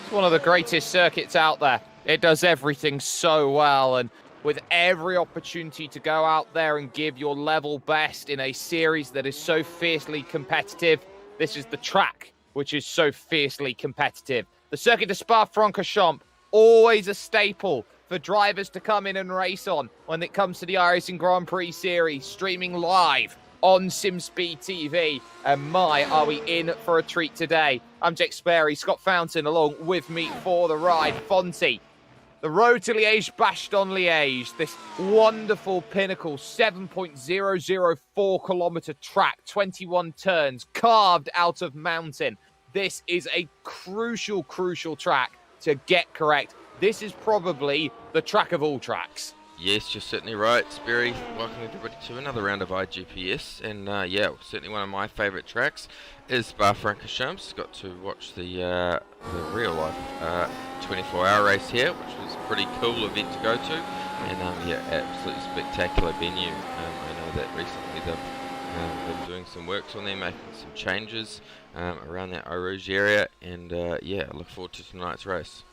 It's one of the greatest circuits out there. It does everything so well, and with every opportunity to go out there and give your level best in a series that is so fiercely competitive, this is the track which is so fiercely competitive. The Circuit de Spa-Francorchamps, always a staple for drivers to come in and race on when it comes to the iRacing Grand Prix series, streaming live on SimSpeed TV. And my, are we in for a treat today. I'm Jake Sperry, Scott Fountain along with me for the ride. Fonty, the road to Liège-Bastogne-Liège, this wonderful pinnacle 7.004 kilometer track, 21 turns, carved out of mountain. This is a crucial track to get correct. This is probably the track of all tracks. Yes, you're certainly right, Sperry. Welcome everybody to another round of iGPS, and yeah, certainly one of my favourite tracks is Spa-Francorchamps. Got to watch the real life 24-hour race here, which was a pretty cool event to go to, and yeah, absolutely spectacular venue. I know that recently they've been doing some works on there, making some changes around that Eau Rouge area, and yeah, I look forward to tonight's race.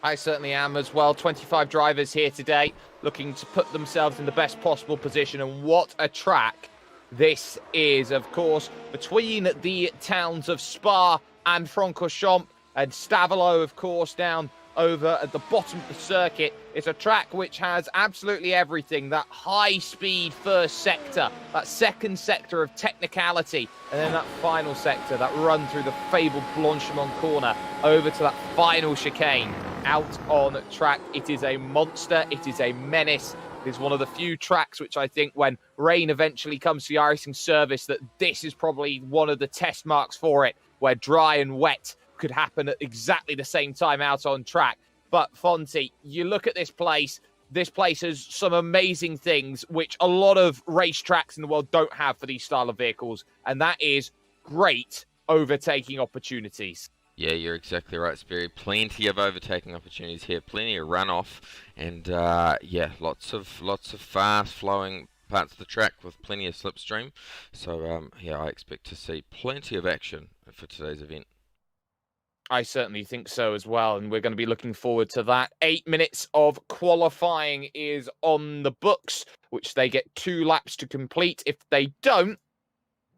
I certainly am as well. 25 drivers here today looking to put themselves in the best possible position. And what a track this is, of course, between the towns of Spa and Francorchamps and Stavelot, of course, down over at the bottom of the circuit. It's a track which has absolutely everything. That high-speed first sector, that second sector of technicality, and then that final sector, that run through the fabled Blanchimont corner over to that final chicane out on track. It is a monster. It is a menace. It is one of the few tracks which I think when rain eventually comes to the iRacing service, that this is probably one of the test marks for it, where dry and wet could happen at exactly the same time out on track. But Fonty, you look at this place has some amazing things which a lot of racetracks in the world don't have for these style of vehicles, and that is great overtaking opportunities. Yeah, you're exactly right, Sperry. Plenty of overtaking opportunities here, plenty of runoff, and yeah, lots of fast-flowing parts of the track with plenty of slipstream. So yeah, I expect to see plenty of action for today's event. I certainly think so as well, and we're going to be looking forward to that. 8 minutes of qualifying is on the books, which they get 2 laps to complete. If they don't,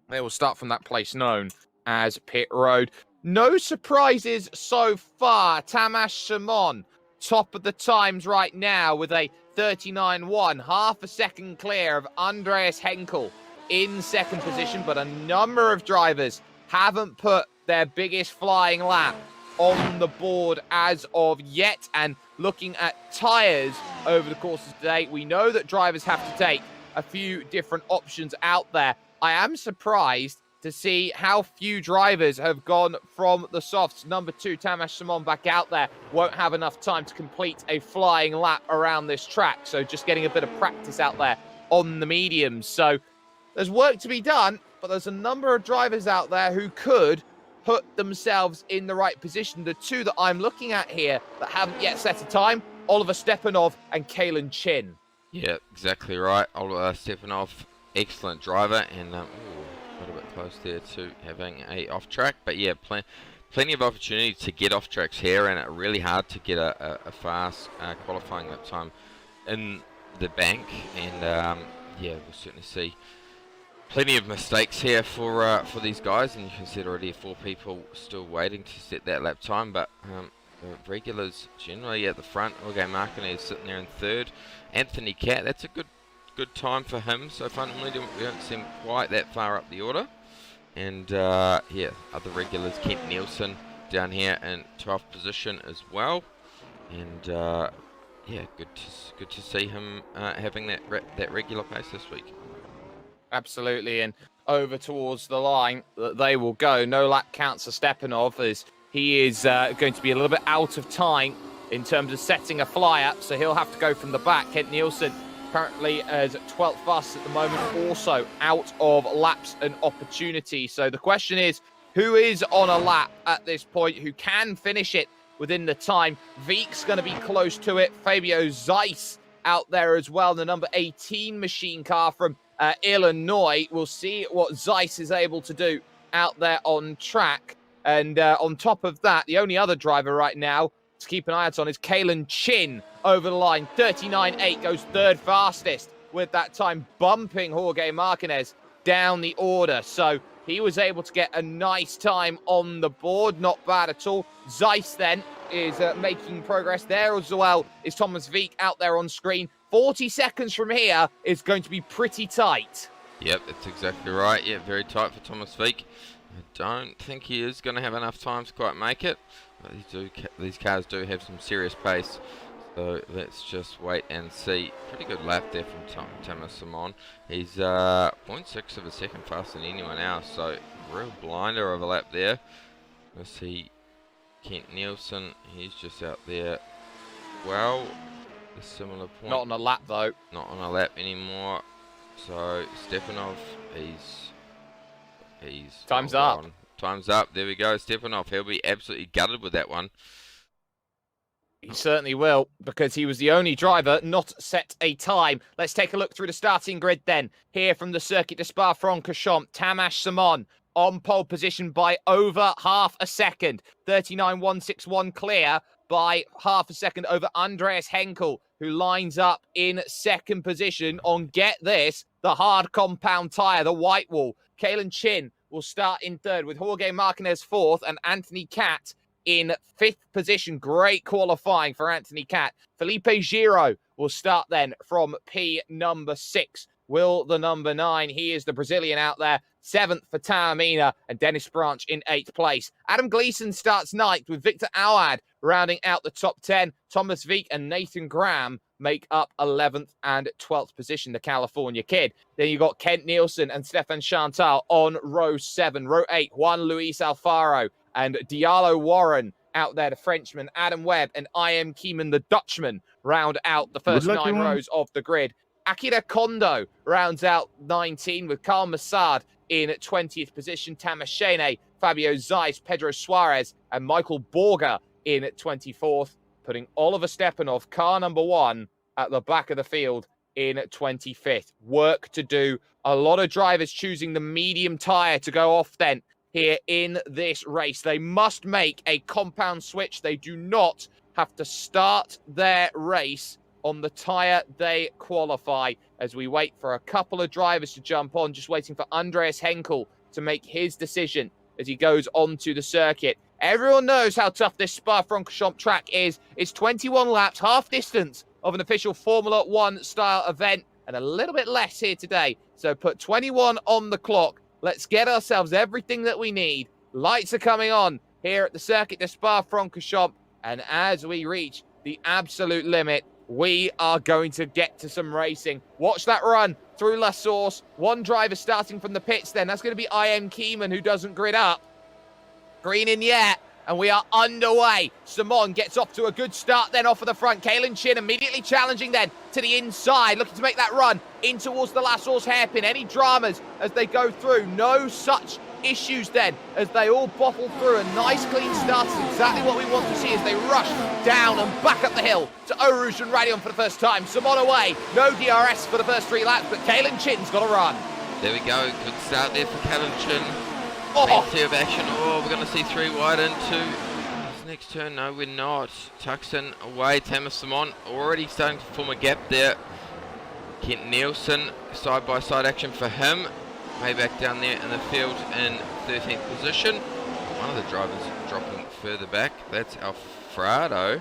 they will start from that place known as pit road. No surprises so far. Tamas Simon, top of the times right now with a 39.1, half a second clear of Andreas Henkel in second position, but a number of drivers haven't put their biggest flying lap on the board as of yet. And looking at tyres over the course of today, we know that drivers have to take a few different options out there. I am surprised to see how few drivers have gone from the softs. Number 2, Tamas Simon, back out there. Won't have enough time to complete a flying lap around this track. So just getting a bit of practice out there on the mediums. So there's work to be done, but there's a number of drivers out there who could put themselves in the right position. The 2 that I'm looking at here that haven't yet set a time, Oliver Stepanov and Kalen Chin. Yeah, exactly right. Oliver Stepanov, excellent driver, and a little bit close there to having a off track, but yeah, plenty of opportunity to get off tracks here, and really hard to get a fast qualifying lap time in the bank. And yeah, we'll certainly see plenty of mistakes here for these guys, and you can see already 4 people still waiting to set that lap time. But the regulars generally at the front. Jorge Martinez sitting there in third. Anthony Catt, that's a good time for him. So fundamentally, we don't seem quite that far up the order. And yeah, other regulars, Kent Nielsen down here in 12th position as well. And yeah, good to see him having that regular pace this week. Absolutely, and over towards the line they will go. No lap counts for Stepanov, as he is going to be a little bit out of time in terms of setting a fly-up, so he'll have to go from the back. Kent Nielsen currently as 12th fastest at the moment, also out of laps and opportunity. So the question is, who is on a lap at this point, who can finish it within the time? Veek's going to be close to it. Fabio Zeiss out there as well, the number 18 machine car from Illinois. We'll see what Zeiss is able to do out there on track. And on top of that, the only other driver right now to keep an eye out on is Kalen Chin over the line. 39.8 goes third fastest, with that time bumping Jorge Martinez down the order. So he was able to get a nice time on the board. Not bad at all. Zeiss then is making progress there as well. Is Thomas Wieck out there on screen. 40 seconds from here is going to be pretty tight. Yep, that's exactly right. Yeah, very tight for Thomas Wieck. I don't think he is going to have enough time to quite make it. But these cars do have some serious pace. So let's just wait and see. Pretty good lap there from Thomas Simon. He's 0.6 of a second faster than anyone else. So real blinder of a lap there. Let's see. Kent Nielsen, he's just out there. Well, a similar point. Not on a lap though. Not on a lap anymore. So Stepanov, he's time's up. Time's up. There we go. Stepanov, he'll be absolutely gutted with that one. He certainly will, because he was the only driver not set a time. Let's take a look through the starting grid then. Here from the Circuit de Spa-Francorchamps, Tamas Simon on pole position by over half a second. 39.161 clear by half a second over Andreas Henkel, who lines up in second position on, get this, the hard compound tyre, the white wall. Kalen Chin will start in third, with Jorge Martinez fourth and Anthony Cat in fifth position. Great qualifying for Anthony Cat. Felipe Giro will start then from P number 6. Will the number 9, he is the Brazilian out there. 7th for Taormina, and Dennis Branch in 8th place. Adam Gleeson starts 9th, with Victor Awad rounding out the top 10. Thomas Wieck and Nathan Graham make up 11th and 12th position, the California kid. Then you got Kent Nielsen and Stefan Chantal on row 7. Row 8, Juan Luis Alfaro and Diallo Warren out there, the Frenchman. Adam Webb and I.M. Keeman, the Dutchman, round out the first 9 rows of the grid. Akira Kondo rounds out 19, with Karl Massad in 20th position. Tamas Shene, Fabio Zeiss, Pedro Suarez, and Michael Borger in 24th, putting Oliver Stepanov, car number 1, at the back of the field in 25th. Work to do. A lot of drivers choosing the medium tyre to go off then here in this race. They must make a compound switch. They do not have to start their race on the tyre they qualify, as we wait for a couple of drivers to jump on, just waiting for Andreas Henkel to make his decision as he goes onto the circuit. Everyone knows how tough this Spa-Francorchamps track is. It's 21 laps, half distance of an official Formula 1 style event, and a little bit less here today. So put 21 on the clock. Let's get ourselves everything that we need. Lights are coming on here at the Circuit de Spa-Francorchamps, and as we reach the absolute limit, we are going to get to some racing. Watch that run through La Source. One driver starting from the pits then. That's going to be I.M. Keeman, who doesn't grid up. Green in yet, and we are underway. Simon gets off to a good start then off of the front. Kalen Chin immediately challenging then to the inside, looking to make that run in towards the La Source hairpin. Any dramas as they go through? No such issues then as they all bottle through. A nice clean start is exactly what we want to see as they rush down and back up the hill to Eau Rouge and Radion for the first time. Simon away, no DRS for the first 3 laps, but Kalen Chin's got a run. There we go, good start there for Kalen Chin. Oh. Plenty of action. Oh, we're going to see 3 wide into this next turn. No, we're not. Tuxton away. Tamas Simon already starting to form a gap there. Kent Nielsen, side-by-side action for him. Way back down there in the field in 13th position. One of the drivers dropping further back. That's Alfredo.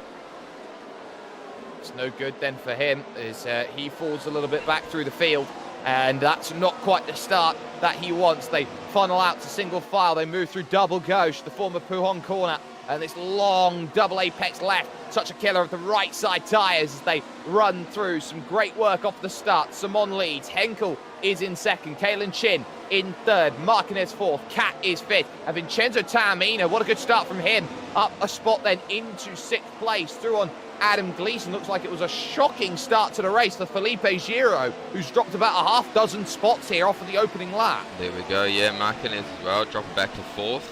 It's no good then for him as he falls a little bit back through the field. And that's not quite the start that he wants. They funnel out to single file. They move through double gauche, the former Pujon corner, and this long double apex left. Such a killer of the right side tyres as they run through. Some great work off the start. Simon leads. Henkel is in second. Kalen Chin in third. Martinez fourth. Cat is fifth. And Vincenzo Taormina, what a good start from him. Up a spot then into 6th place. Through on Adam Gleeson. Looks like it was a shocking start to the race for Felipe Giro, who's dropped about a half dozen spots here off of the opening lap. There we go, yeah, Martinez as well, dropping back to 4th.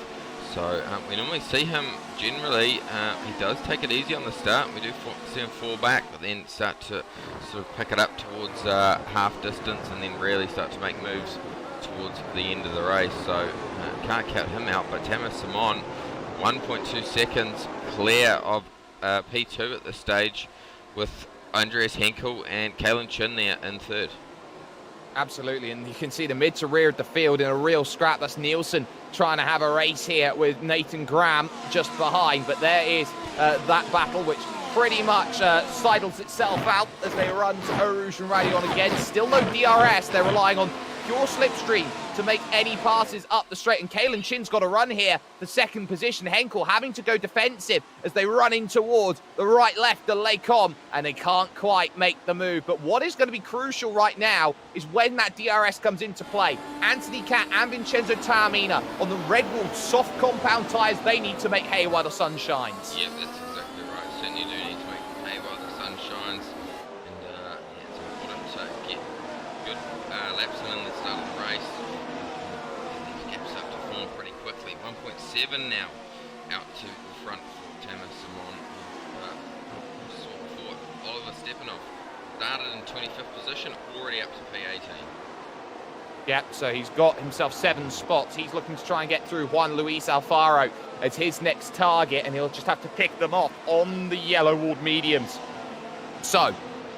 So we normally see him generally, he does take it easy on the start. We do see him fall back, but then start to sort of pick it up towards half distance and then really start to make moves towards the end of the race. So can't count him out, but Tamas Simon 1.2 seconds clear of P2 at this stage, with Andreas Henkel and Kalen Chin there in third. Absolutely, and you can see the mid to rear of the field in a real scrap. That's Nielsen trying to have a race here with Nathan Graham just behind, but there is that battle, which pretty much sidles itself out as they run to Eau Rouge and Radion again. Still no DRS, they're relying on pure slipstream to make any passes up the straight, and Kalen Chin's got a run here for second position. Henkel having to go defensive as they run in towards the right-left of Lecom, and they can't quite make the move. But what is going to be crucial right now is when that DRS comes into play. Anthony Cat and Vincenzo Taormina on the Redwood soft compound tyres, they need to make hay while the sun shines. Yeah, that's exactly right. Certainly do need to make hay while the sun shines, and yeah, it's important to get good laps in the start of the race. Gaps up to form pretty quickly. 1.7 now out to the front for Tamas Simon. For Oliver Stepanov. Started in 25th position, already up to P18. Yep, so he's got himself 7 spots. He's looking to try and get through Juan Luis Alfaro as his next target, and he'll just have to pick them off on the yellow walled mediums. So,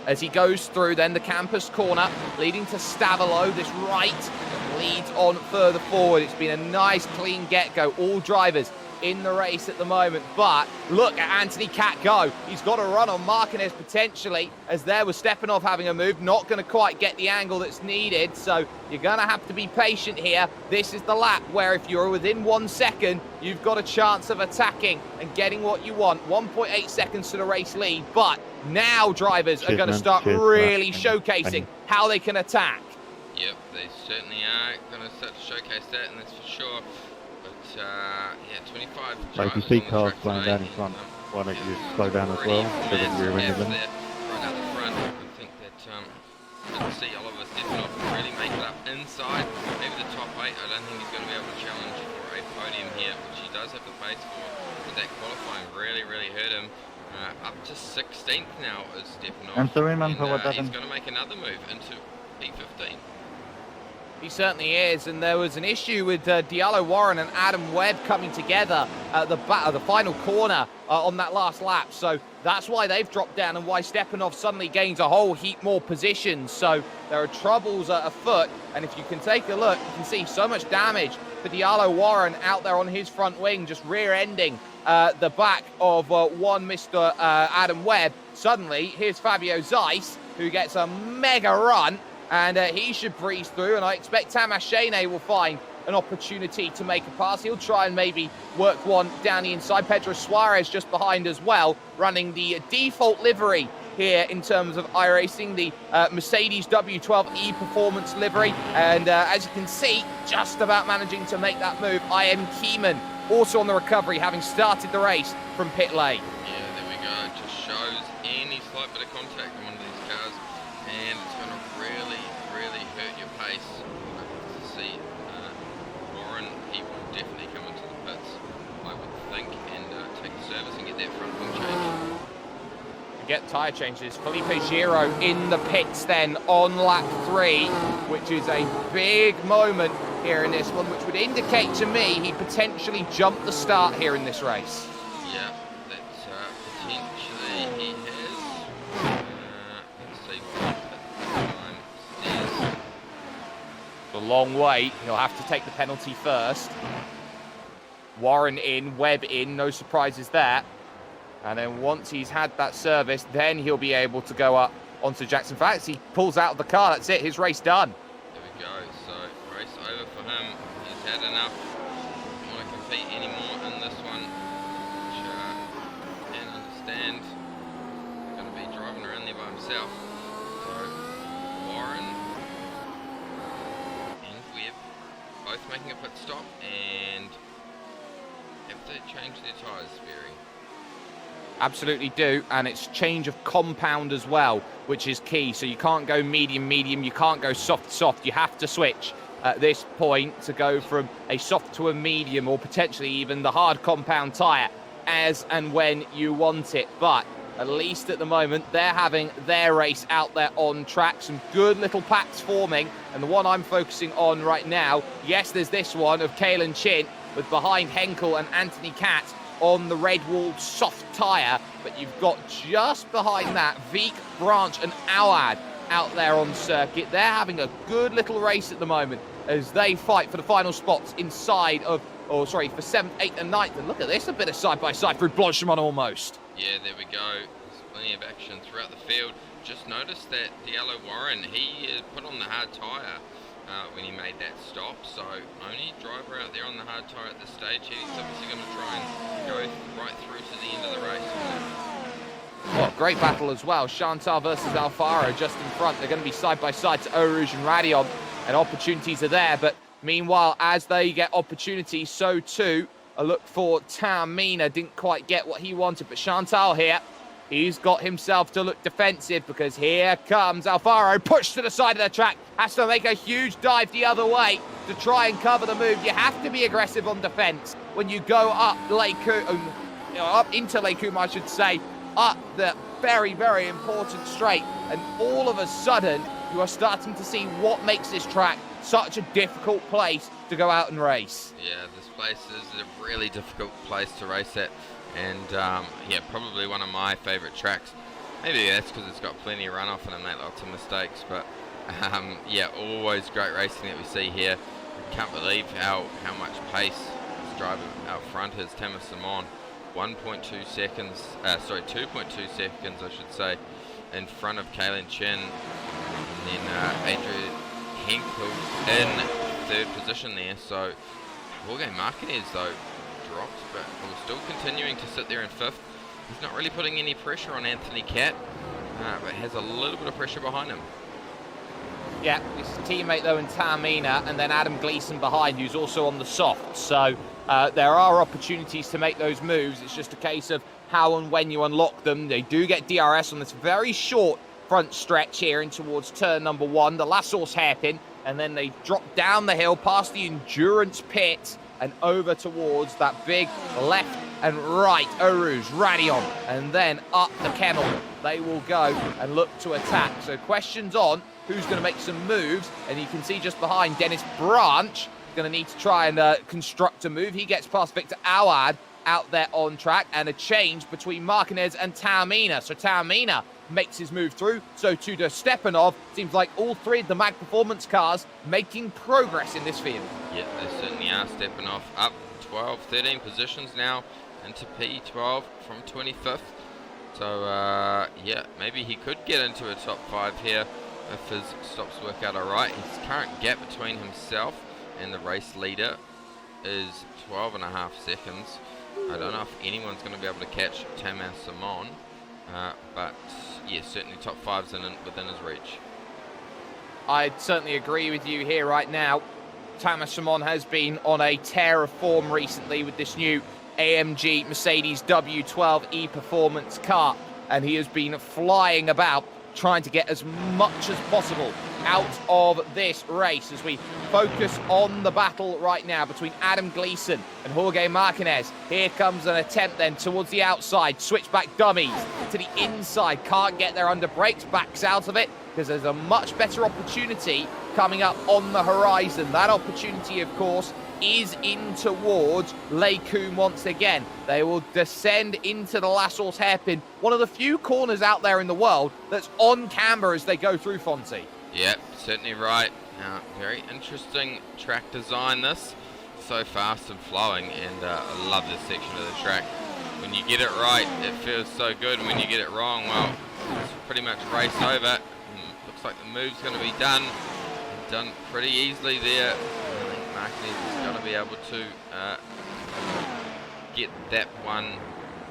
as he goes through then the campus corner, leading to Stavilo, this right leads on further forward. It's been a nice clean get-go. All drivers in the race at the moment, but look at Anthony Cat go. He's got a run on Martinez potentially, as there was Stepanov having a move, not going to quite get the angle that's needed, so you're going to have to be patient here. This is the lap where if you're within 1 second, you've got a chance of attacking and getting what you want. 1.8 seconds to the race lead, but now drivers are going to start really showcasing how they can attack. Yep, they certainly are going to start to showcase that, and that's for sure. But yeah, 25 Like you see cars slowing down in front, why don't you slow down as well instead of rear end of them? Right out the front, I think that to see Oliver Stepanov really make it up inside, maybe the top 8. I don't think he's going to be able to challenge for a podium here, which he does have the pace for. But that qualifying really hurt him. Up to 16th now is Stepanov. And so remember what he's happened. going to make another move into P15. He certainly is, and there was an issue with Diallo Warren and Adam Webb coming together at the final corner on that last lap. So that's why they've dropped down and why Stepanov suddenly gains a whole heap more positions. So there are troubles afoot, and if you can take a look, you can see so much damage for Diallo Warren out there on his front wing, just rear-ending the back of one Mr. Adam Webb. Suddenly, here's Fabio Zeiss, who gets a mega run, and he should breeze through, and I expect Tamas Shane will find an opportunity to make a pass. He'll try and maybe work one down the inside. Pedro Suarez just behind as well, running the default livery here in terms of iRacing, the Mercedes W12E performance livery, and as you can see, just about managing to make that move. I.M. Keeman also on the recovery, having started the race from pit lane. Yeah, there we go. It just shows any slight bit of contact on one of these cars, and it's going to really hurt your pace. To see Warren, he will definitely come into the pits, I would think, and take the service and get that front wing change. Get tyre changes. Felipe Giro in the pits then on lap 3, which is a big moment here in this one, which would indicate to me he potentially jumped the start here in this race. Yeah, that's potentially he has. Let's see what the time is. A long wait. He'll have to take the penalty first. Warren in, Webb in, no surprises there. And then once he's had that service, then he'll be able to go up onto Jackson. In fact, he pulls out of the car. That's it. His race done. There we go. So race over for him. He's had enough. Doesn't want to compete anymore in this one. Which I can understand. He's going to be driving around there by himself. So Warren and Webb both making a pit stop and have to change their tyres, Barry. Absolutely do, and it's change of compound as well, which is key. So you can't go medium, you can't go soft. You have to switch at this point to go from a soft to a medium, or potentially even the hard compound tyre as and when you want it. But at least at the moment, they're having their race out there on track. Some good little packs forming, and the one I'm focusing on right now, yes, there's this one of Kalen Chin, with behind Henkel and Anthony Katz on the red-walled soft tyre. But you've got just behind that Veek, Branch and Awad out there on circuit. They're having a good little race at the moment as they fight for the final spots inside of, for 7th, 8th and 9th. And look at this, a bit of side-by-side through Blanchimont almost. Yeah, there we go. There's plenty of action throughout the field. Just noticed that Diallo Warren, he put on the hard tyre when he made that stop. So only driver out there on the hard tyre at this stage. He's obviously going to try and go right through to the end of the race. Well, great battle as well. Chantal versus Alfaro just in front. They're going to be side-by-side to Eau Rouge and Radion, and opportunities are there. But meanwhile, as they get opportunities, so too a look for Taormina. Didn't quite get what he wanted, but Chantal here, he's got himself to look defensive because here comes Alfaro, pushed to the side of the track, has to make a huge dive the other way to try and cover the move. You have to be aggressive on defence when you go up up into Lake Coum, I should say, up the very, very important straight, and all of a sudden you are starting to see what makes this track such a difficult place to go out and race. Yeah, this place is a really difficult place to race at, and yeah, probably one of my favourite tracks. Maybe that's because it's got plenty of runoff and I make lots of mistakes, but yeah, always great racing that we see here. Can't believe how much pace this driver out front has, Thomas Simon. 1.2 seconds, 2.2 seconds I should say, in front of Kaylin Chen, and then Adrian Henkel in third position there. So Jorge Martinez though dropped, but we're still continuing to sit there in fifth. He's not really putting any pressure on Anthony Cat, but has a little bit of pressure behind him. Yeah, his teammate though in Taormina, and then Adam Gleeson behind, who's also on the soft. So there are opportunities to make those moves. It's just a case of how and when you unlock them. They do get DRS on this very short front stretch here in towards turn number 1, the La Source hairpin, and then they drop down the hill past the endurance pit and over towards that big left and right Eau Rouge, Radion, and then up the kennel. They will go and look to attack. So questions on who's going to make some moves, and you can see just behind Dennis Branch going to need to try and construct a move. He gets past Victor Awad out there on track, and a change between Martinez and Taormina. So Taormina makes his move through, so too does Stepanov. Seems like all three of the MAG Performance cars making progress in this field. Yeah, they certainly are. Stepanov up 13 positions now into P12 from 25th. So yeah, maybe he could get into a top 5 here if his stops work out alright. His current gap between himself and the race leader is 12.5 seconds. I don't know if anyone's going to be able to catch Thomas Simon, but yeah, certainly top 5's within his reach. I'd certainly agree with you here right now. Thomas Simon has been on a tear of form recently with this new AMG Mercedes W12 e-Performance car, and he has been flying about trying to get as much as possible out of this race as we focus on the battle right now between Adam Gleeson and Jorge Martinez. Here comes an attempt then towards the outside, switchback dummies to the inside, can't get there under brakes, backs out of it because there's a much better opportunity coming up on the horizon. That opportunity, of course, is in towards Lake Coum once again. They will descend into the La Source hairpin, one of the few corners out there in the world that's on camber as they go through, Fonzie. Yep, certainly right. Now, very interesting track design this. So fast and flowing, and I love this section of the track. When you get it right, it feels so good, and when you get it wrong, well, it's pretty much race over. Looks like the move's going to be done pretty easily there. I think Martinez is going to be able to get that one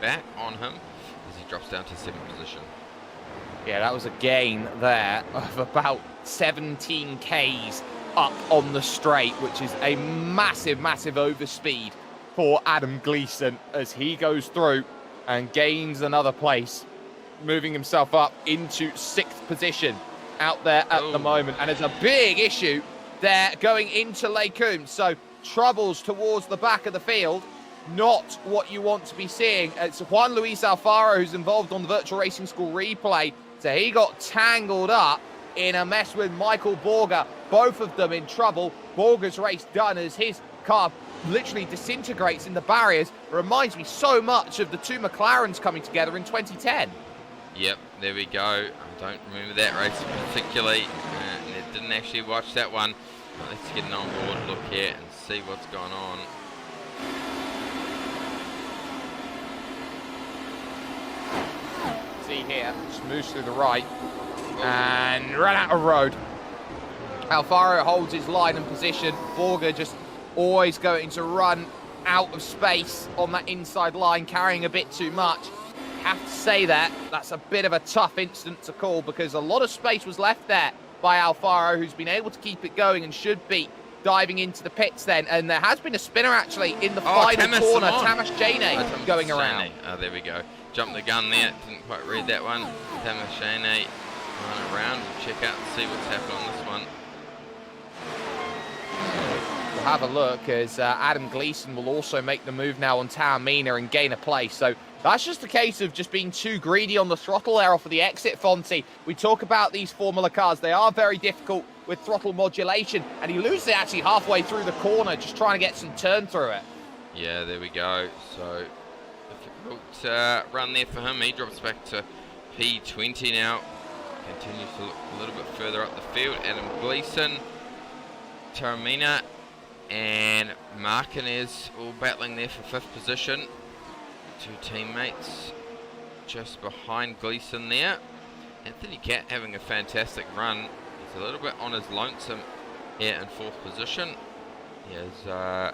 back on him as he drops down to 7th position. Yeah, that was a gain there of about 17 Ks up on the straight, which is a massive, massive overspeed for Adam Gleeson as he goes through and gains another place, moving himself up into 6th position out there at the moment. And it's a big issue there going into Lake Coum. So troubles towards the back of the field, not what you want to be seeing. It's Juan Luis Alfaro who's involved on the Virtual Racing School replay. So he got tangled up in a mess with Michael Borger. Both of them in trouble. Borger's race done as his car literally disintegrates in the barriers. It reminds me so much of the two McLarens coming together in 2010. Yep, there we go. I don't remember that race particularly. Didn't actually watch that one. Let's get an on-board look here and see what's going on. See here, just moves through the right and run out of road. Alfaro holds his line and position. Borger just always going to run out of space on that inside line, carrying a bit too much. Have to say that's a bit of a tough incident to call, because a lot of space was left there by Alfaro, who's been able to keep it going and should be diving into the pits then. And there has been a spinner actually in the final corner. Tamas Jane going around. Oh, there we go. Jumped the gun there. Didn't quite read that one. Tamas Jane running around. We'll check out and see what's happened on this one. We'll have a look as Adam Gleeson will also make the move now on Taormina and gain a place. So that's just a case of just being too greedy on the throttle there off of the exit, Fonty. We talk about these Formula cars. They are very difficult with throttle modulation, and he loses it actually halfway through the corner, just trying to get some turn through it. Yeah, there we go. So difficult run there for him. He drops back to P20 now. Continues to look a little bit further up the field. Adam Gleeson, Taormina and Martinez all battling there for 5th position. Two teammates just behind Gleeson there. Anthony Cat having a fantastic run. He's a little bit on his lonesome here in 4th position. He has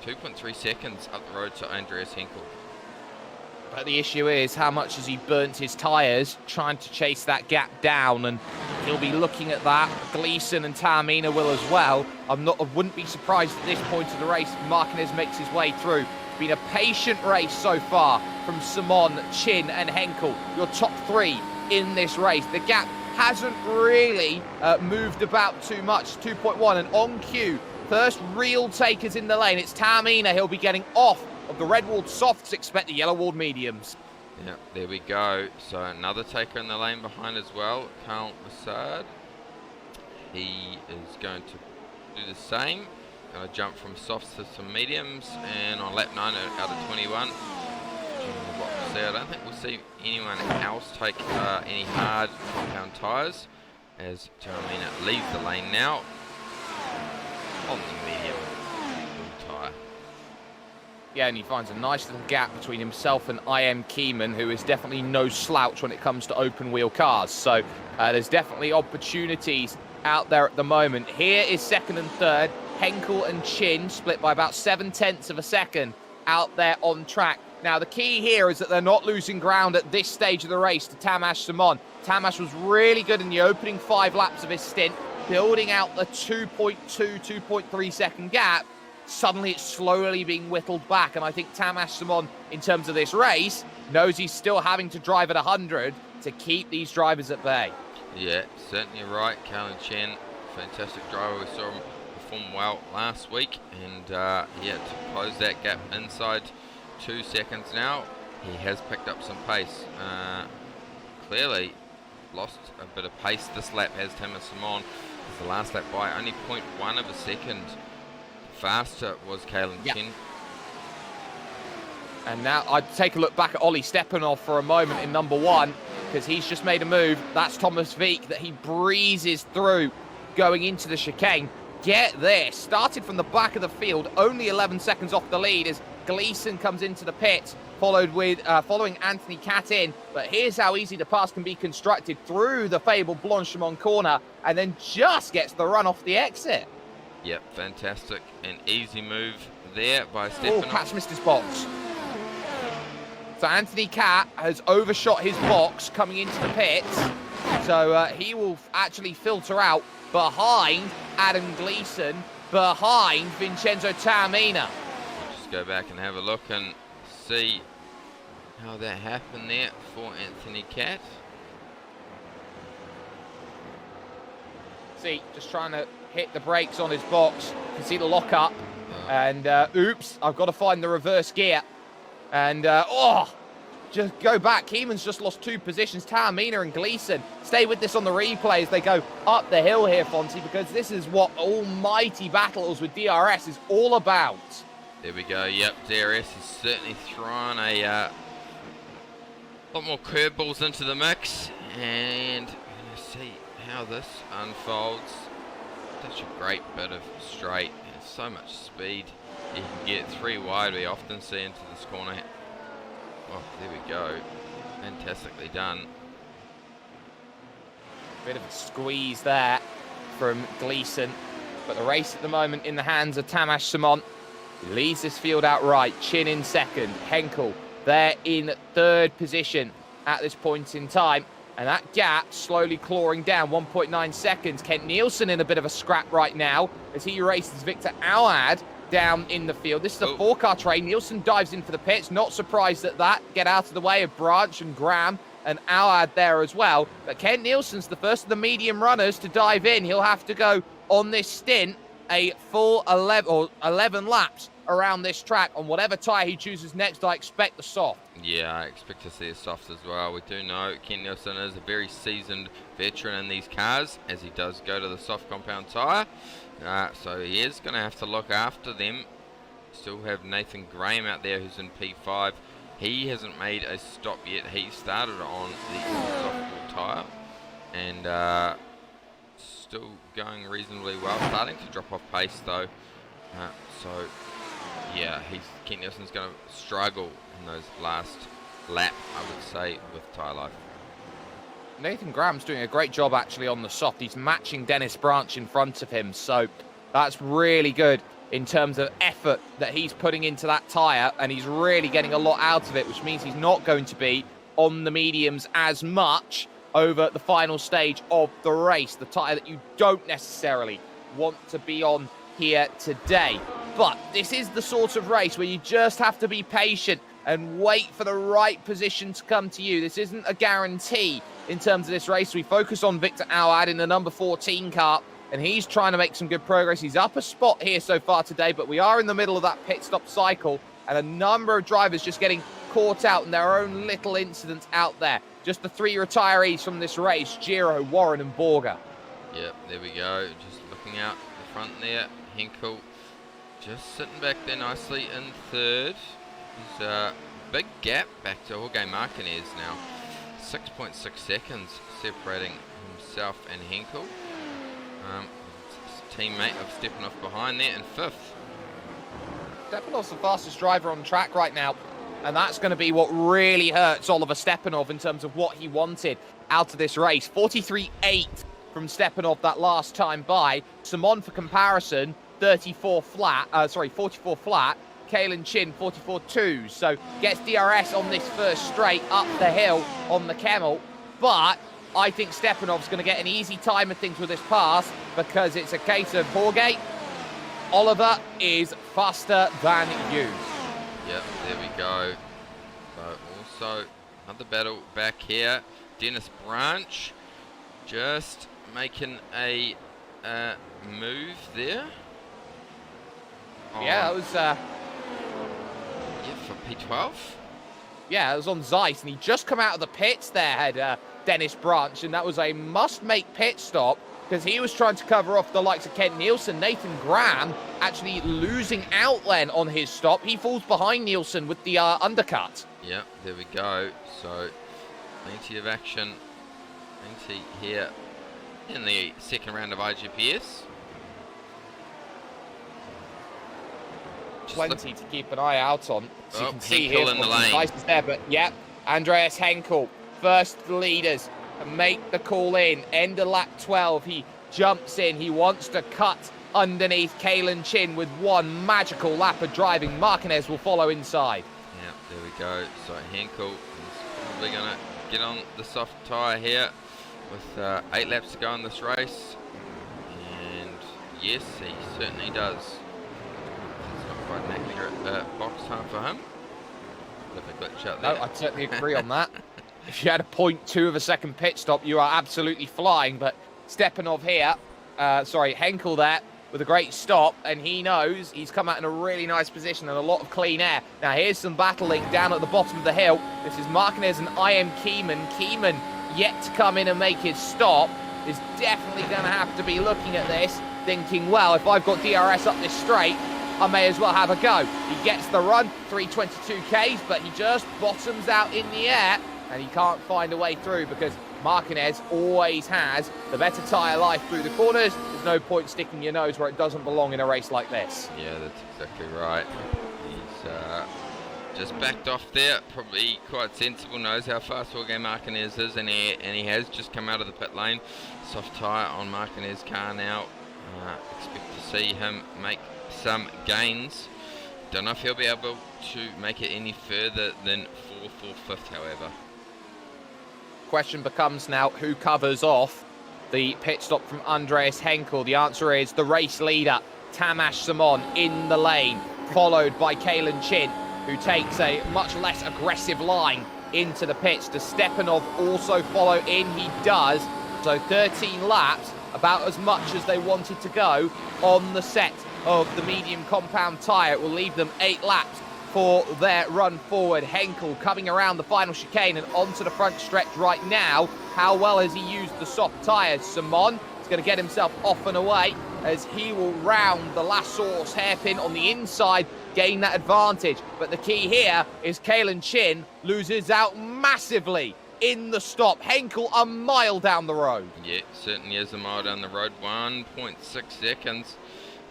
2.3 seconds up the road to Andreas Henkel. But the issue is, how much has he burnt his tyres trying to chase that gap down? And he'll be looking at that. Gleeson and Taormina will as well. I wouldn't be surprised at this point of the race if Martinez makes his way through. It's been a patient race so far from Simon, Chin and Henkel, your top 3 in this race. The gap hasn't really moved about too much. 2.1 and on cue. First real takers in the lane. It's Taormina. He'll be getting off of the red-walled softs, expect the yellow-walled mediums. Yeah, there we go. So another taker in the lane behind as well, Carl Massard. He is going to do the same. Going to jump from softs to some mediums, and on lap 9 out of 21. I don't think we'll see anyone else take any hard compound tyres, as Taormina leaves the lane now on the medium tyre. Yeah, and he finds a nice little gap between himself and I.M. Keyman, who is definitely no slouch when it comes to open wheel cars. So there's definitely opportunities out there at the moment. Here is 2nd and 3rd. Henkel and Chin split by about 0.7 of a second out there on track. Now, the key here is that they're not losing ground at this stage of the race to Tamas Simon. Tamas was really good in the opening 5 laps of his stint, building out the 2.2, 2.3 second gap. Suddenly it's slowly being whittled back, and I think Tamas Simon, in terms of this race, knows he's still having to drive at 100 to keep these drivers at bay. Yeah, certainly right. Callan Chen, fantastic driver. We saw him perform well last week, and yeah, to close that gap inside 2 seconds now, he has picked up some pace. Clearly lost a bit of pace this lap as Tamas Simon. The last lap by only 0.1 of a second faster was Kalen Chen. And now I'd take a look back at Ollie Stepanov for a moment in number 1, because he's just made a move. That's Thomas Veek that he breezes through going into the chicane. Get this, started from the back of the field, only 11 seconds off the lead as Gleeson comes into the pit, following Anthony Cat in. But here's how easy the pass can be constructed through the fabled Blanchimont corner, and then just gets the run off the exit. Yep, fantastic. An easy move there by Stefanov. Oh, Cat's missed his box. So Anthony Cat has overshot his box coming into the pits. So he will actually filter out behind Adam Gleeson, behind Vincenzo Taormina. Just go back and have a look and see how that happened there for Anthony Cat. See, just trying to hit the brakes on his box. You can see the lock up. And oops, I've got to find the reverse gear. And just go back. Keeman's just lost 2 positions. Taormina and Gleeson stay with this on the replay as they go up the hill here, Fonty, because this is what almighty battles with DRS is all about. There we go. Yep, DRS has certainly thrown a lot more curveballs into the mix, and we're going to see how this unfolds. Such a great bit of straight and so much speed. You can get 3 wide. We often see into this corner. Oh, there we go. Fantastically done. Bit of a squeeze there from Gleeson, but the race at the moment in the hands of Tamas Simon. He leads this field outright. Chin in second. Henkel there in 3rd position at this point in time. And that gap slowly clawing down, 1.9 seconds. Kent Nielsen in a bit of a scrap right now as he races Victor Auad down in the field. This is a 4-car train. Nielsen dives in for the pits. Not surprised at that. Get out of the way of Branch and Graham and Auad there as well. But Kent Nielsen's the first of the medium runners to dive in. He'll have to go on this stint a full 11 laps around this track on whatever tyre he chooses next. I expect the soft. Yeah, I expect to see a soft as well. We do know Kent Nielsen is a very seasoned veteran in these cars, as he does go to the soft compound tyre. So he is going to have to look after them. Still have Nathan Graham out there who's in P5. He hasn't made a stop yet. He started on the soft tyre and still going reasonably well. Starting to drop off pace though. So yeah, Kent Nielsen's going to struggle in those last lap, I would say, with tyre life. Nathan Graham's doing a great job actually on the soft. He's matching Dennis Branch in front of him, so that's really good in terms of effort that he's putting into that tyre, and he's really getting a lot out of it, which means he's not going to be on the mediums as much over the final stage of the race, the tyre that you don't necessarily want to be on here today. But this is the sort of race where you just have to be patient and wait for the right position to come to you. This isn't a guarantee in terms of this race. We focus on Victor Auad in the number 14 car, and he's trying to make some good progress. He's up a spot here so far today, but we are in the middle of that pit stop cycle, and a number of drivers just getting caught out in their own little incidents out there. Just the 3 retirees from this race, Giro, Warren and Borger. Yep, there we go. Just looking out the front there. Henkel just sitting back there nicely in 3rd. There's a big gap back to Jorge Martinez now. 6.6 seconds separating himself and Henkel. His teammate of Stepanov behind there in 5th. Stepanov's the fastest driver on track right now, and that's going to be what really hurts Oliver Stepanov in terms of what he wanted out of this race. 43.8 from Stepanov that last time by. Simon, for comparison, 44 flat. Kalen Chin, 44.2. So gets DRS on this first straight up the hill on the Camel. But I think Stepanov's going to get an easy time of things with this pass because it's a case of Jorge, Oliver is faster than you. Yep, there we go. So also another battle back here. Dennis Branch just making a move there. Yeah, it was... for P12? Yeah, it was on Zeiss, and he just come out of the pits there, had Dennis Branch, and that was a must-make pit stop because he was trying to cover off the likes of Kent Nielsen. Nathan Graham actually losing out then on his stop. He falls behind Nielsen with the undercut. Yep, there we go. So, plenty of action. Plenty here in the second round of IGPS. Plenty to keep an eye out on. So you can see Henkel here, in the lane. Devices there, but yep, Andreas Henkel, first leaders, make the call in. End of lap 12, he jumps in. He wants to cut underneath Kalen Chin with one magical lap of driving. Martinez will follow inside. Yeah, there we go. So Henkel is probably going to get on the soft tyre here with 8 laps to go in this race. And yes, he certainly does. Quite an accurate box time for him. Bit of a glitch out there. No, I'd certainly agree on that. If you had a 0.2 of a second pit stop, you are absolutely flying. But Stepanov here, Henkel there, with a great stop, and he knows he's come out in a really nice position and a lot of clean air. Now here's some battling down at the bottom of the hill. This is Marquez and IM Keeman. Keeman yet to come in and make his stop. Is definitely going to have to be looking at this, thinking, well, if I've got DRS up this straight, I may as well have a go. He gets the run, 322 Ks, but he just bottoms out in the air, and he can't find a way through because Marquez always has the better tyre life through the corners. There's no point sticking your nose where it doesn't belong in a race like this. Yeah, that's exactly right. He's just backed off there. Probably quite sensible, knows how fast Jorge Marquez is, and he has just come out of the pit lane. Soft tyre on Marquez's car now. Expect to see him make some gains. Don't know if he'll be able to make it any further than 4th or 5th, however. Question becomes now, who covers off the pit stop from Andreas Henkel? The answer is the race leader, Tamas Simon, in the lane, followed by Kalen Chin, who takes a much less aggressive line into the pits. Does Stepanov also follow in? He does. So 13 laps, about as much as they wanted to go on the set of the medium compound tyre. It will leave them 8 laps for their run forward. Henkel coming around the final chicane and onto the front stretch right now. How well has he used the soft tyres? Simon is going to get himself off and away as he will round the last source hairpin on the inside, gain that advantage. But the key here is Kalen Chin loses out massively in the stop. Henkel a mile down the road. Yeah, certainly is a mile down the road, 1.6 seconds.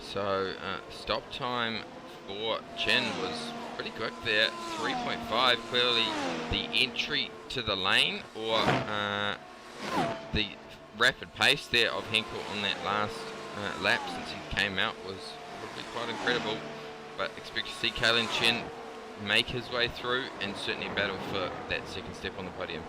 So stop time for Chin was pretty quick there, 3.5. Clearly the entry to the lane or the rapid pace there of Henkel on that last lap since he came out was probably quite incredible. But expect to see Kalen Chin make his way through and certainly battle for that second step on the podium.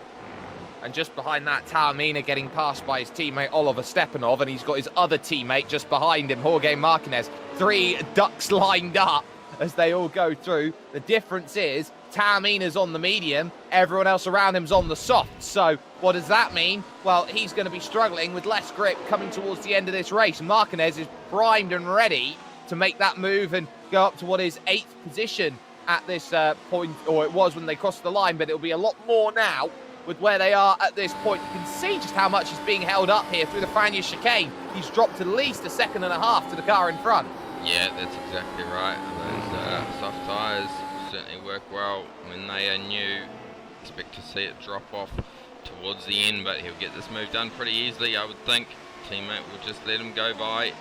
And just behind that, Taormina getting passed by his teammate Oliver Stepanov, and he's got his other teammate just behind him, Jorge Marquez. 3 ducks lined up as they all go through. The difference is Taormina's on the medium, everyone else around him's on the soft. So what does that mean? Well, he's going to be struggling with less grip coming towards the end of this race. Marquez is primed and ready to make that move and go up to what is 8th position at this point, or it was when they crossed the line, but it'll be a lot more now with where they are at this point. You can see just how much is being held up here through the Fania chicane. He's dropped at least 1.5 seconds to the car in front. Yeah, that's exactly right. Those soft tyres certainly work well when they are new. Expect to see it drop off towards the end, but he'll get this move done pretty easily, I would think. Teammate will just let him go by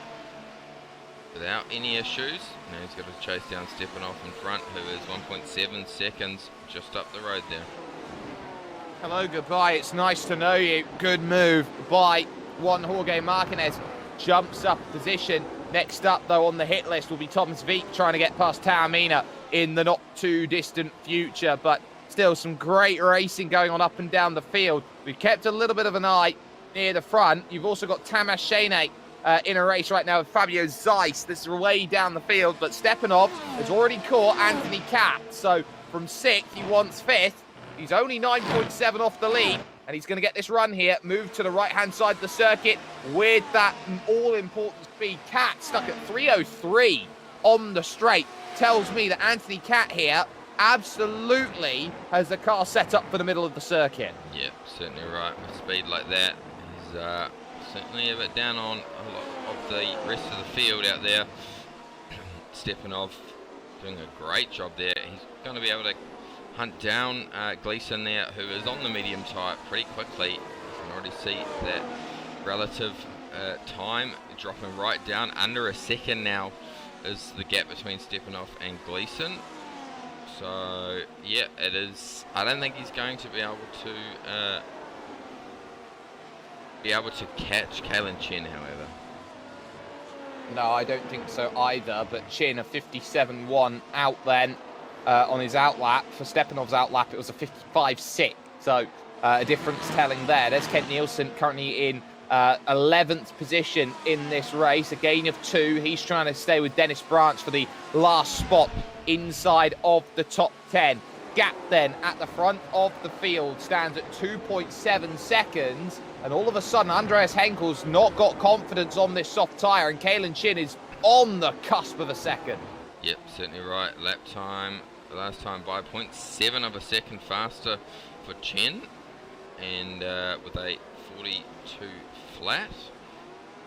without any issues. Now he's got to chase down Stepanov in front, who is 1.7 seconds just up the road there. Hello, goodbye, it's nice to know you. Good move by one Jorge Marquez. Jumps up position. Next up, though, on the hit list will be Thomas Vieck trying to get past Taormina in the not too distant future. But still some great racing going on up and down the field. We've kept a little bit of an eye near the front. You've also got Tamas Shane in a race right now with Fabio Zeiss. This is way down the field, but Stepanov has already caught Anthony Cat. So from 6th, he wants 5th. He's only 9.7 off the lead, and he's going to get this run here, move to the right-hand side of the circuit with that all-important speed. Cat stuck at 3:03 on the straight. Tells me that Anthony Cat here absolutely has the car set up for the middle of the circuit. Yeah, certainly right. With speed like that, he's certainly a bit down on a lot of the rest of the field out there. Stepanov doing a great job there. He's going to be able to hunt down Gleason there, who is on the medium tyre pretty quickly. You can already see that relative time dropping right down. Under 1 second now is the gap between Stepanov and Gleason. So yeah, it is. I don't think he's going to be able to catch Kalen Chin, however. No, I don't think so either, but Chin a 57.1 out then. On his outlap. For Stepanov's outlap, it was a 55.6. So a difference telling there. There's Kent Nielsen currently in 11th position in this race. A gain of 2. He's trying to stay with Dennis Branch for the last spot inside of the top 10. gap then at the front of the field stands at 2.7 seconds. And all of a sudden, Andreas Henkel's not got confidence on this soft tyre, and Kalen Chin is on the cusp of a second. Yep, certainly right. Lap time, last time by 0.7 of a second faster for Chen, and with a 42 flat.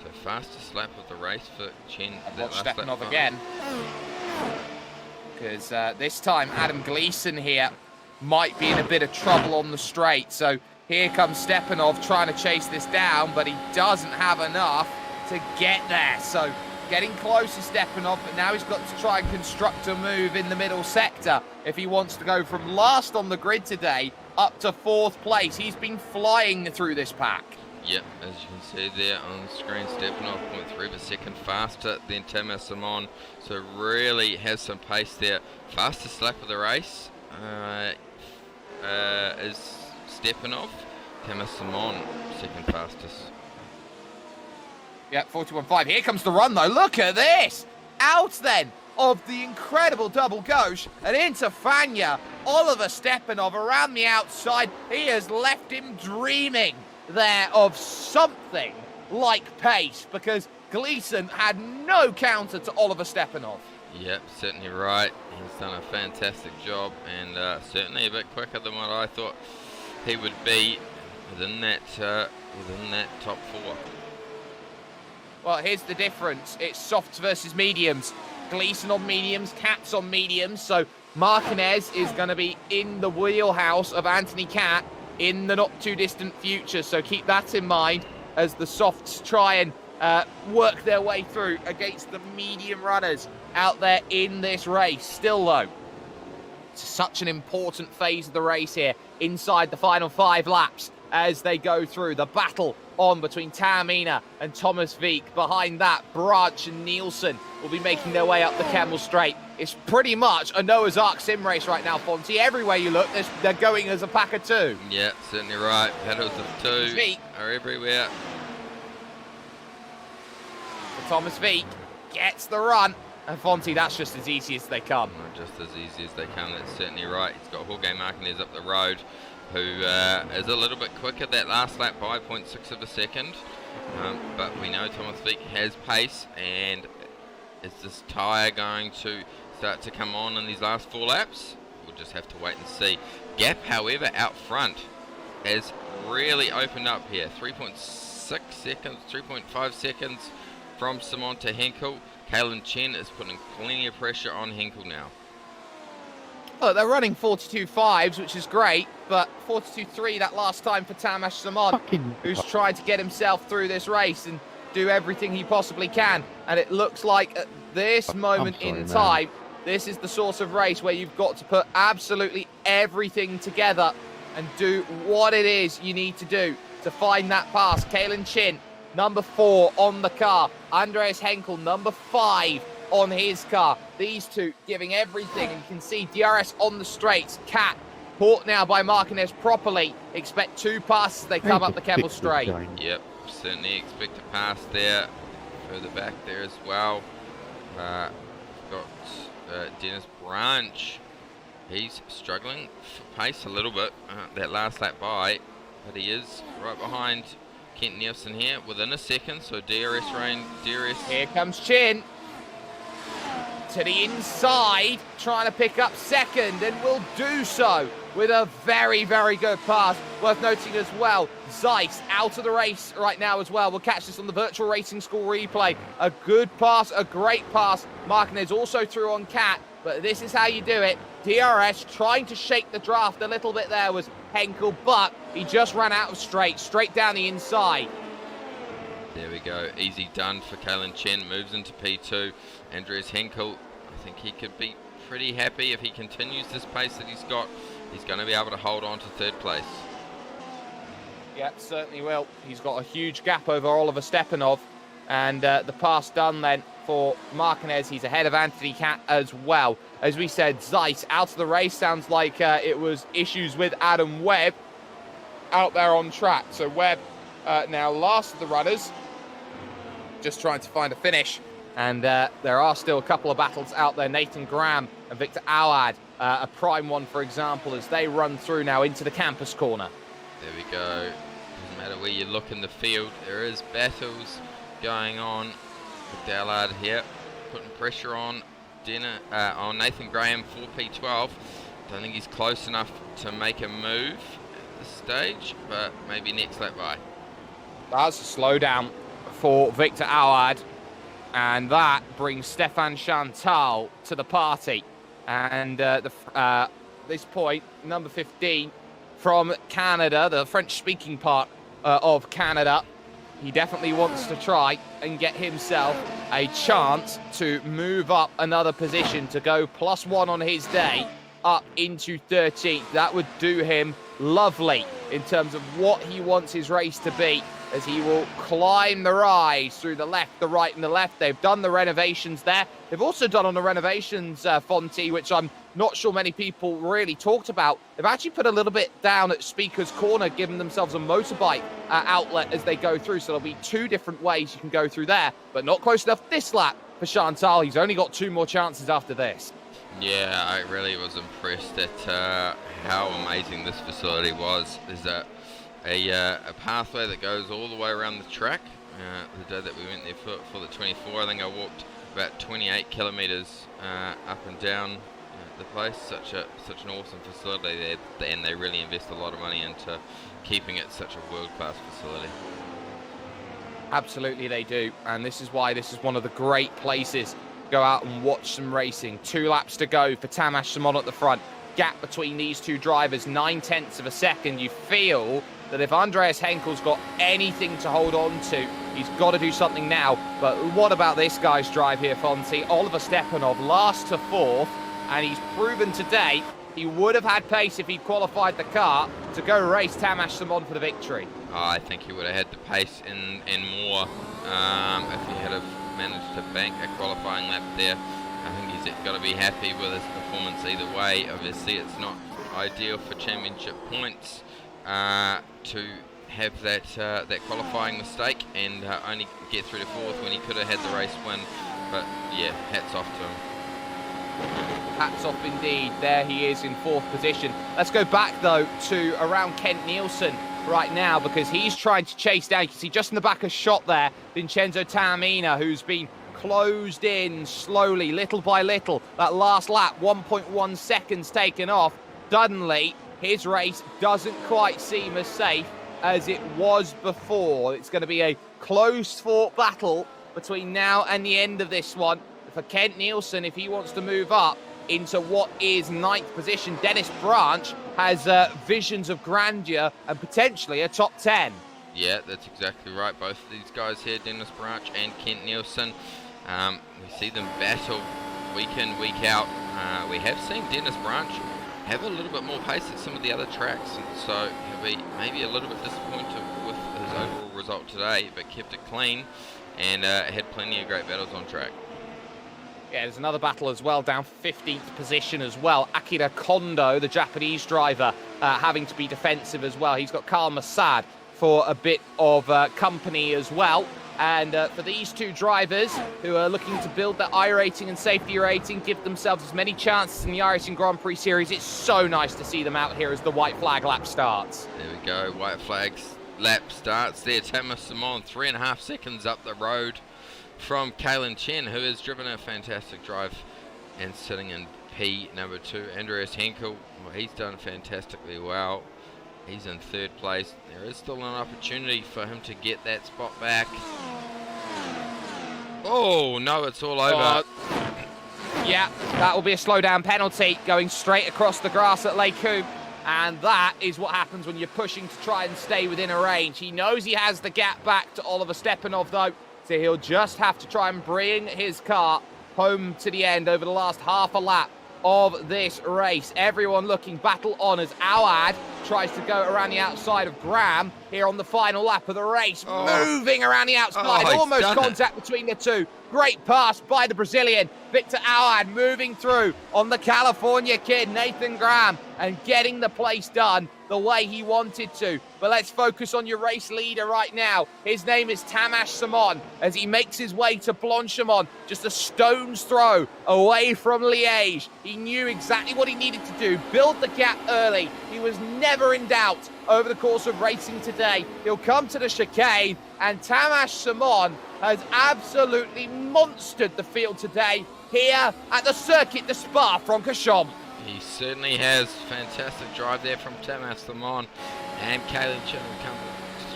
So fastest lap of the race for Chen. Watch Stepanov again. Because this time Adam Gleeson here might be in a bit of trouble on the straight. So here comes Stepanov trying to chase this down, but he doesn't have enough to get there. So getting close to Stepanov, but now he's got to try and construct a move in the middle sector if he wants to go from last on the grid today up to 4th place. He's been flying through this pack. Yep, as you can see there on the screen, Stepanov 0.3 of a second faster than Thomas Simon, so really has some pace there. Fastest lap of the race is Stepanov. Thomas Simon second fastest. Yep, 41.5. Here comes the run though. Look at this! Out then of the incredible double gauche and into Fania. Oliver Stepanov around the outside. He has left him dreaming there of something like pace, because Gleeson had no counter to Oliver Stepanov. Yep, certainly right. He's done a fantastic job, and certainly a bit quicker than what I thought he would be within that top 4. Well, here's the difference. It's softs versus mediums. Gleeson on mediums, Katz on mediums. So Martinez is going to be in the wheelhouse of Anthony Cat in the not too distant future. So keep that in mind as the softs try and work their way through against the medium runners out there in this race. Still though, it's such an important phase of the race here inside the final 5 laps as they go through. The battle on between Taormina and Thomas Wieck. Behind that, Branch and Nielsen will be making their way up the Kemmel Straight. It's pretty much a Noah's Ark sim race right now, Fonty. Everywhere you look, they're going as a pack of 2. Yeah, certainly right. Battles of 2 Wieck are everywhere. Thomas Wieck gets the run. And Fonty, that's just as easy as they come. Just as easy as they come, that's certainly right. He's got Jorge Martinez up the road, who is a little bit quicker that last lap by 0.6 of a second. But we know Thomas Wieck has pace, and is this tyre going to start to come on in these last 4 laps? We'll just have to wait and see. Gap, however, out front has really opened up here. 3.6 seconds, 3.5 seconds from Simon to Henkel. Kalen Chen is putting plenty of pressure on Henkel now. Look, they're running 42.5s, which is great, but 42.3 that last time for Tamas Simon, who's tried to get himself through this race and do everything he possibly can. And it looks like at this moment in time, this is the sort of race where you've got to put absolutely everything together and do what it is you need to do to find that pass. Kalen Chin, number 4 on the car. Andreas Henkel, number 5 on his car. These two giving everything, and you can see DRS on the straights. Cat caught now by Martinez properly. Expect 2 passes as they come up the Kemmel Straight. Yep, certainly expect a pass there. Further back there as well. Got Dennis Branch. He's struggling for pace a little bit that last lap by, but he is right behind Kent Nielsen here within a second. So DRS. Here comes Chin to the inside, trying to pick up second, and will do so with a very, very good pass. Worth noting as well, Zeiss out of the race right now as well. We'll catch this on the Virtual Racing School replay. A good pass, a great pass. Martinez also through on Cat, but this is how you do it. DRS trying to shake the draft a little bit there was Henkel, but he just ran out of straight down the inside. There we go, easy done for Kalen Chen. Moves into P2. Andreas Henkel, I think he could be pretty happy if he continues this pace that he's got. He's going to be able to hold on to 3rd place. Yeah, certainly will. He's got a huge gap over Oliver Stepanov, and the pass done then for Martinez. He's ahead of Anthony Cat as well. As we said, Zeiss out of the race. Sounds like it was issues with Adam Webb out there on track. So Webb now last of the runners, just trying to find a finish. And there are still a couple of battles out there. Nathan Graham and Victor Awad a prime one, for example, as they run through now into the campus corner. There we go. Doesn't matter where you look in the field, there is battles going on with Dallard here, putting pressure on on Nathan Graham, 4P12. Don't think he's close enough to make a move at this stage, but maybe next lap by. That's a slowdown for Victor Awad, and that brings Stefan Chantal to the party. And this point, number 15 from Canada, the French-speaking part of Canada, he definitely wants to try and get himself a chance to move up another position to go +1 on his day up into 13th. That would do him lovely in terms of what he wants his race to be, as he will climb the rise through the left, the right, and the left. They've done the renovations there. They've also done on the renovations, Fonty, which I'm not sure many people really talked about. They've actually put a little bit down at Speaker's Corner, giving themselves a motorbike outlet as they go through. So there'll be 2 different ways you can go through there, but not close enough this lap for Chantal. He's only got 2 more chances after this. Yeah, I really was impressed at how amazing this facility was. There's a pathway that goes all the way around the track. The day that we went there for the 24, I think I walked about 28 kilometers up and down the place. Such an awesome facility there, and they really invest a lot of money into keeping it such a world-class facility. Absolutely they do, and this is why this is one of the great places to go out and watch some racing. 2 laps to go for Tamas Simon at the front. Gap between these 2 drivers, 9/10 of a second. You feel that if Andreas Henkel's got anything to hold on to, he's got to do something now. But what about this guy's drive here, Fonty? Oliver Stepanov, last to 4th, and he's proven today he would have had pace if he'd qualified the car to go race Tamas Simon for the victory. I think he would have had the pace and more if he had have managed to bank a qualifying lap there. I think he's got to be happy with his performance either way. Obviously, it's not ideal for championship points to have that qualifying mistake and only get through to 4th when he could have had the race win. But yeah, hats off to him. Hats off indeed. There he is in 4th position. Let's go back though to around Kent Nielsen right now, because he's trying to chase down. You can see just in the back of shot there, Vincenzo Taormina, who's been closed in slowly, little by little. That last lap, 1.1 seconds taken off. Suddenly, his race doesn't quite seem as safe as it was before. It's going to be a close-fought battle between now and the end of this one. For Kent Nielsen, if he wants to move up into what is 9th position, Dennis Branch has visions of grandeur and potentially a top 10. Yeah, that's exactly right. Both of these guys here, Dennis Branch and Kent Nielsen, we see them battle week in, week out. We have seen Dennis Branch have a little bit more pace at some of the other tracks, and so he'll be maybe a little bit disappointed with his overall result today, but kept it clean and had plenty of great battles on track. Yeah, there's another battle as well, down 15th position as well. Akira Kondo, the Japanese driver, having to be defensive as well. He's got Karl Massad for a bit of company as well. And for these 2 drivers who are looking to build their iRacing and safety rating, give themselves as many chances in the iRacing Grand Prix Series, it's so nice to see them out here as the white flag lap starts. There we go, white flags lap starts there. Tamas Simon, 3.5 seconds up the road from Kalen Chen, who has driven a fantastic drive and sitting in P number 2. Andreas Henkel, well, he's done fantastically well. He's in 3rd place. There is still an opportunity for him to get that spot back. Oh, no, it's all over. Yeah, that will be a slowdown penalty going straight across the grass at Les Coupes. And that is what happens when you're pushing to try and stay within a range. He knows he has the gap back to Oliver Stepanov, though, so he'll just have to try and bring his car home to the end over the last half a lap of this race. Everyone looking battle on as Awad tries to go around the outside of Graham. here on the final lap of the race. Oh. Moving around the outside, he's almost done contact between the two. Great pass by the Brazilian. Victor Awad moving through on the California kid, Nathan Graham, and getting the place done the way he wanted to. But let's focus on your race leader right now. His name is Tamas Simon as he makes his way to Blanchimont, just a stone's throw away from Liège. He knew exactly what he needed to do, build the gap early. He was never in doubt over the course of racing today. He'll come to the chicane, and Tamas Simon has absolutely monstered the field today here at the Circuit de Spa-Francorchamps. He certainly has. Fantastic drive there from Tamas Limon. And Kaylin Chin come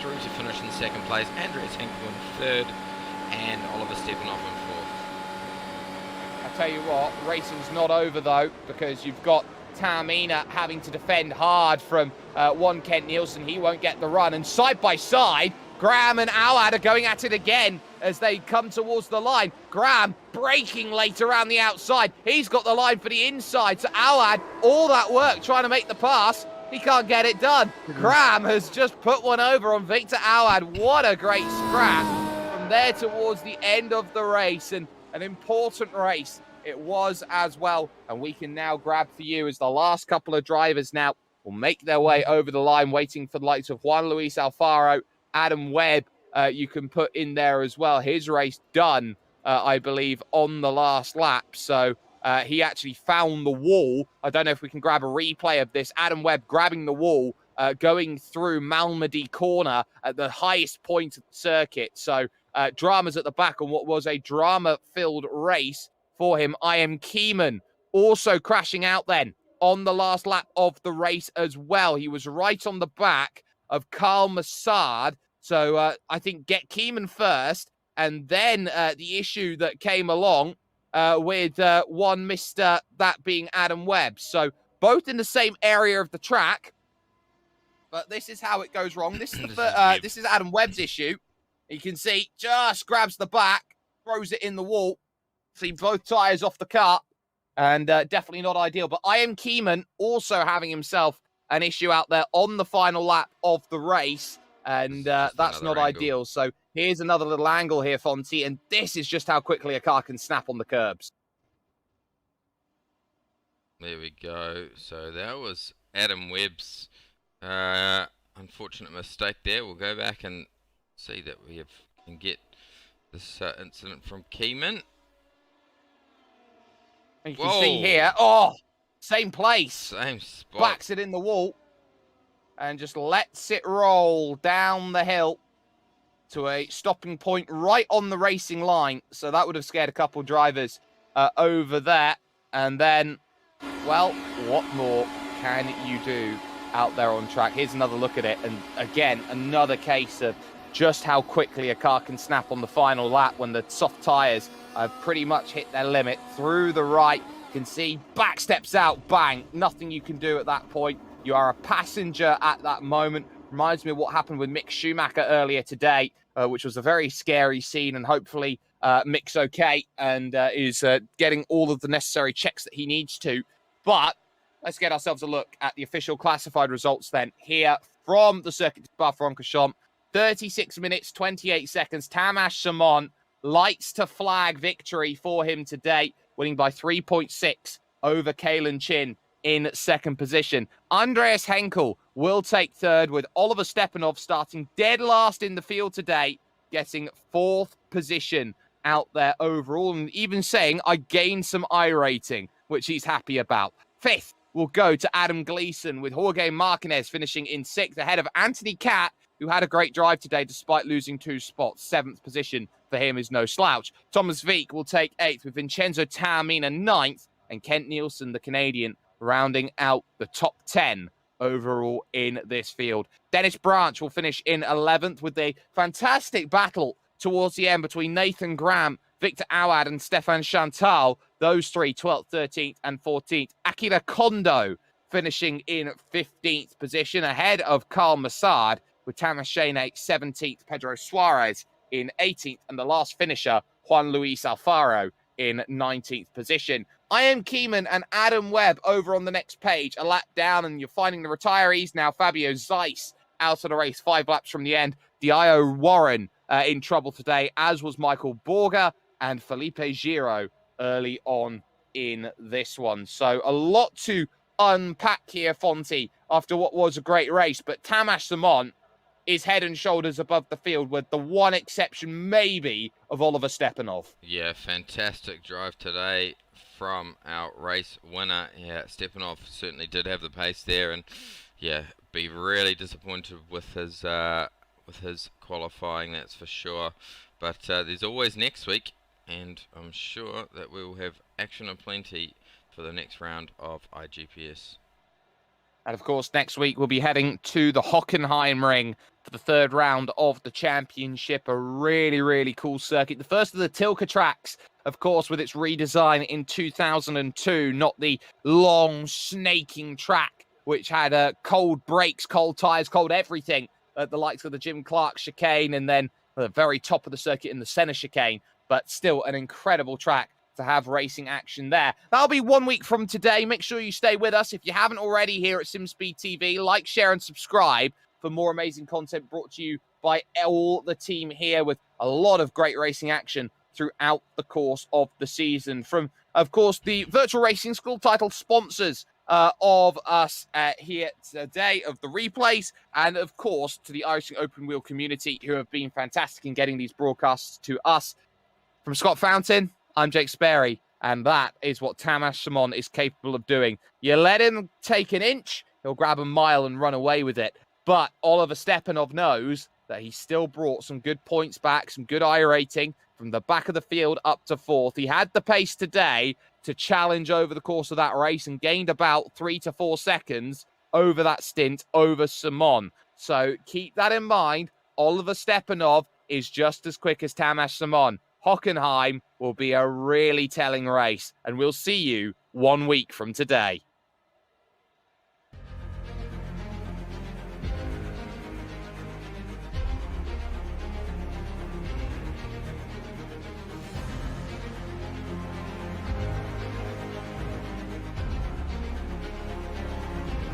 through to finish in second place. Andreas Henkel in third. And Oliver Stepanov in fourth. I tell you what, racing's not over though, because you've got Taormina having to defend hard from one Kent Nielsen. He won't get the run. And side by side, Graham and Awad are going at it again as they come towards the line. Graham braking late around the outside. He's got the line for the inside. So Awad, all that work trying to make the pass, he can't get it done. Graham has just put one over on Victor Awad. What a great scrap from there towards the end of the race. And an important race it was as well. And we can now grab for you as the last couple of drivers now will make their way over the line, waiting for the likes of Juan Luis Alfaro, Adam Webb. You can put in there as well. His race done, I believe, on the last lap. So he actually found the wall. I don't know if we can grab a replay of this. Adam Webb grabbing the wall, going through Malmedy corner at the highest point of the circuit. So dramas at the back on what was a drama-filled race for him. I am Keeman also crashing out then on the last lap of the race as well. He was right on the back of Karl Massard. So I think get Keeman first, and then the issue that came along with one Mr. that being Adam Webb. So both in the same area of the track, but this is how it goes wrong. This is this is Adam Webb's issue. You can see just grabs the back, throws it in the wall. See both tyres off the car, and definitely not ideal. But I am Keeman also having himself an issue out there on the final lap of the race. And that's not ideal. So here's another little angle here, Fonty. And this is just how quickly a car can snap on the curbs. There we go. So that was Adam Webb's unfortunate mistake there. We'll go back and see that we can get this incident from Keeman. And you can see here, same place. Same spot. Whacks it in the wall. And just lets it roll down the hill to a stopping point right on the racing line. So that would have scared a couple drivers over there. And then, well, what more can you do out there on track? Here's another look at it. And again, another case of just how quickly a car can snap on the final lap when the soft tyres have pretty much hit their limit. Through the right, you can see back steps out, bang. Nothing you can do at that point. You are a passenger at that moment. Reminds me of what happened with Mick Schumacher earlier today, which was a very scary scene. And hopefully Mick's okay and is getting all of the necessary checks that he needs to. But let's get ourselves a look at the official classified results then here from the Circuit de Spa-Francorchamps. 36 minutes, 28 seconds. Tamas Simon lights to flag victory for him today, winning by 3.6 over Kaylin Chin in second position. Andreas Henkel will take third, with Oliver Stepanov starting dead last in the field today, getting fourth position out there overall, and even saying, I gained some iRating, which he's happy about. Fifth will go to Adam Gleeson, with Jorge Martinez finishing in sixth, ahead of Anthony Catt, who had a great drive today despite losing 2 spots. Seventh position for him is no slouch. Thomas Wieck will take eighth, with Vincenzo Taormina ninth, and Kent Nielsen, the Canadian, rounding out the top 10 overall in this field. Dennis Branch will finish in 11th, with a fantastic battle towards the end between Nathan Graham, Victor Awad, and Stefan Chantal. Those three, 12th, 13th, and 14th. Akira Kondo finishing in 15th position, ahead of Karl Massard, with Tamas Shane 17th, Pedro Suarez in 18th, and the last finisher, Juan Luis Alfaro, in 19th position. I am Keeman and Adam Webb over on the next page, a lap down, and you're finding the retirees now. Fabio Zeiss out of the race 5 laps from the end. Dio Warren in trouble today, as was Michael Borger and Felipe Giro early on in this one. So a lot to unpack here, Fonty, after what was a great race. But Tamas Simon is head and shoulders above the field, with the one exception maybe of Oliver Stepanov. Yeah, fantastic drive today from our race winner. Yeah, Stepanov certainly did have the pace there, and yeah, be really disappointed with his qualifying, that's for sure. But there's always next week, and I'm sure that we will have action aplenty for the next round of IGPS. And of course, next week we'll be heading to the Hockenheim Ring for the 3rd round of the championship. A really, really cool circuit. The first of the Tilke tracks, of course, with its redesign in 2002, not the long, snaking track, which had cold brakes, cold tyres, cold everything at the likes of the Jim Clark chicane, and then at the very top of the circuit in the Senna chicane. But still an incredible track to have racing action there. That'll be 1 week from today. Make sure you stay with us. If you haven't already here at SimSpeed TV, like, share, and subscribe for more amazing content brought to you by all the team here, with a lot of great racing action throughout the course of the season. From, of course, the Virtual Racing School title sponsors of us here today, of the replays, and of course to the iRacing Open Wheel community, who have been fantastic in getting these broadcasts to us. From Scott Fountain, I'm Jake Sperry, and that is what Tamas Simon is capable of doing. You let him take an inch, he'll grab a mile and run away with it. But Oliver Stepanov knows that he still brought some good points back, some good iRating from the back of the field up to 4th. He had the pace today to challenge over the course of that race and gained about 3 to 4 seconds over that stint over Simon. So keep that in mind. Oliver Stepanov is just as quick as Tamas Simon. Hockenheim will be a really telling race, and we'll see you 1 week from today.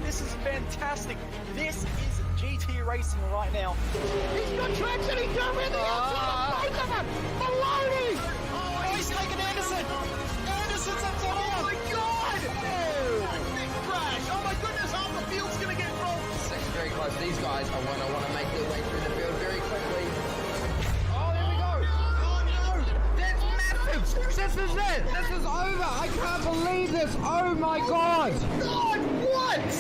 This is fantastic. This is GT racing right now. He's got traction. He's got everything outside. Both of them. Maloney. Oh, he's taking Anderson. Anderson's up top. Oh my God. Oh, big crash. Oh my goodness. Half the field's going to get rolled. It's very close. These guys are want to make their way through the field very quickly. Oh, there we go. Oh no. That's massive. This is it. This is over. I can't believe this. Oh my God. God, what?